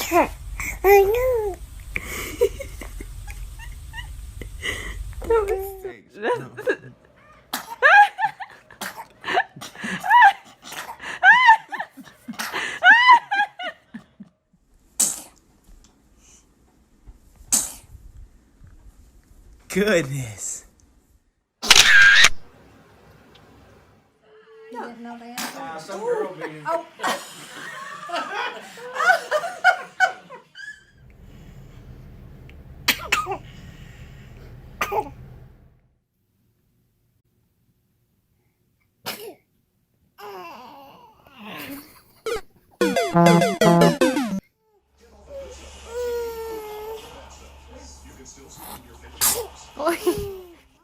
I know. Goodness. You didn't know that? Some girl being. Oh.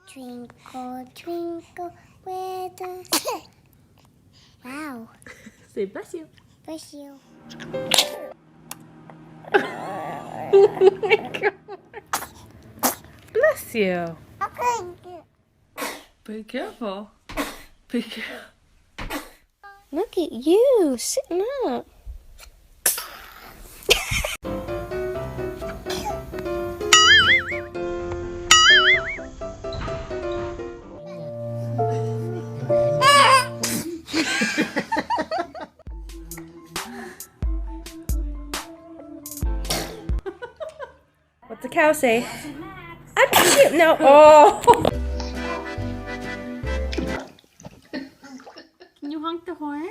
Twinkle, twinkle, where the... Wow. Say bless you. Bless you. Oh my God. Bless you. Be careful. Be careful. Look at you, sitting up. What's the cow say? Achoo! No. Oh. Can you honk the horn?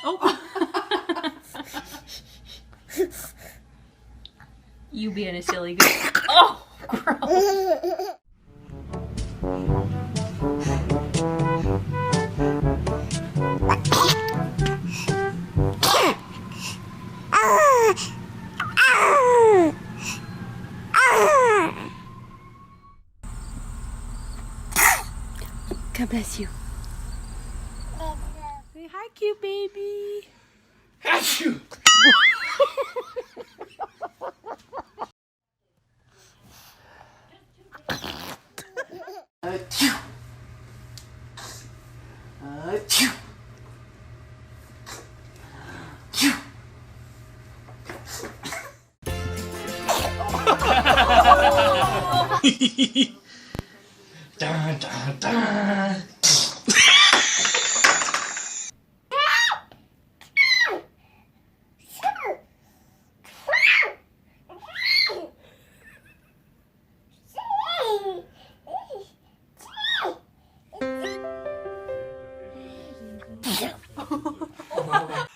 Oh. You being a silly girl. Oh, gross. God bless you. Say hi, cute baby. Achoo! Achoo! Achoo! Achoo! Dun, dun, dun.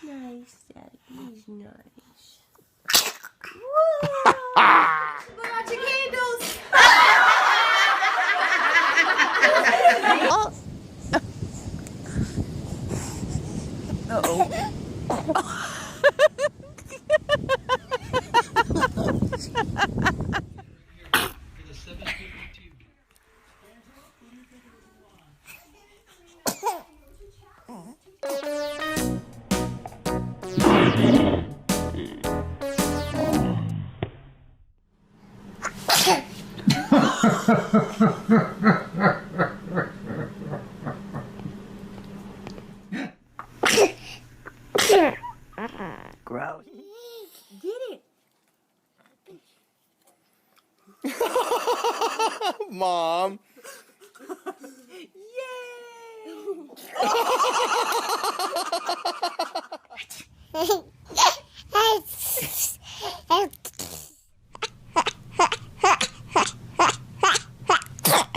Nice, Daddy. He's nice. Blow out your candles. Gross. Get it. Mom.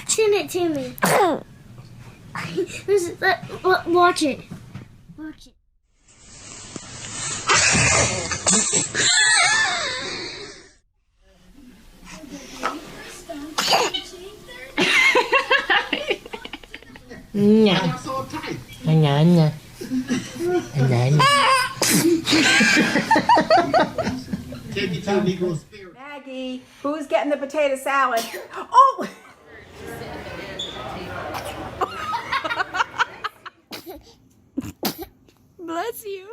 Send it to me. Watch it. Watch it. Nya. Nya, nya. Nya, nya. Maggie, who's getting the potato salad? Oh! Bless you.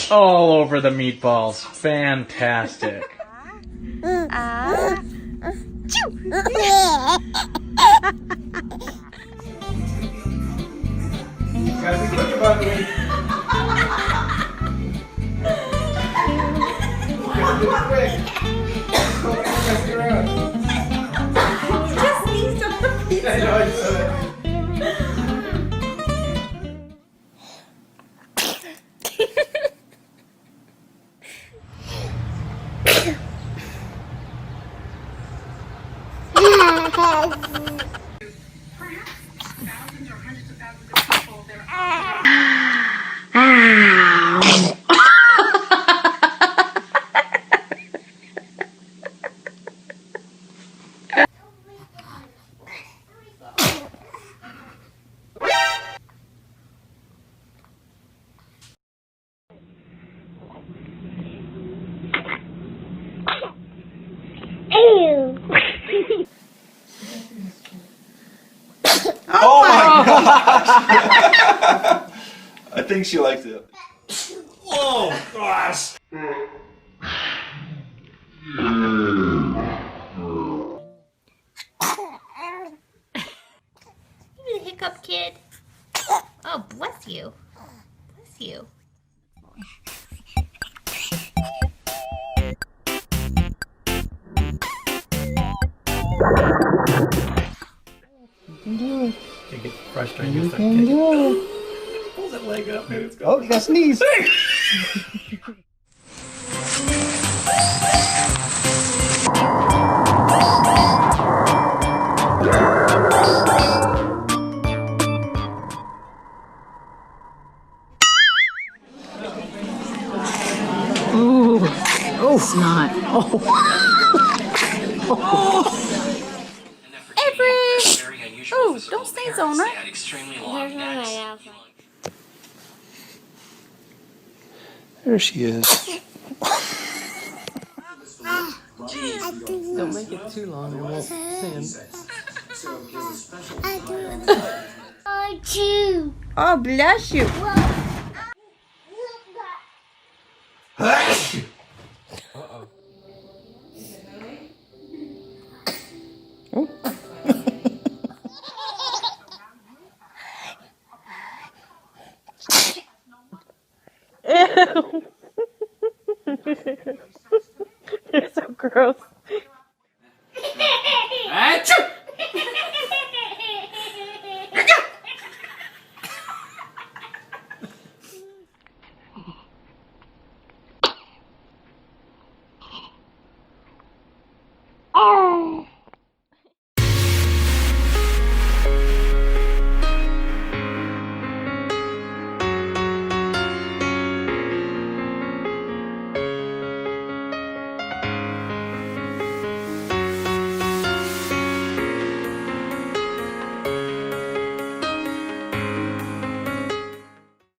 All over the meatballs. Fantastic. Gotta be quick about it. Gotta do it quick. Don't mess around. Just needs to I know, I said it. Oh my gosh! I think she liked it. Oh gosh! You hiccup kid. Oh, bless you. Bless you. You get frustrated. You can do it. Pull that leg up, maybe it's go. Oh, you got sneeze. Ooh. Oh, snot. Oh. Oh, don't sneeze on her. There she is. Don't make it too long, it won't sing. I do. Oh, bless you. You're so gross.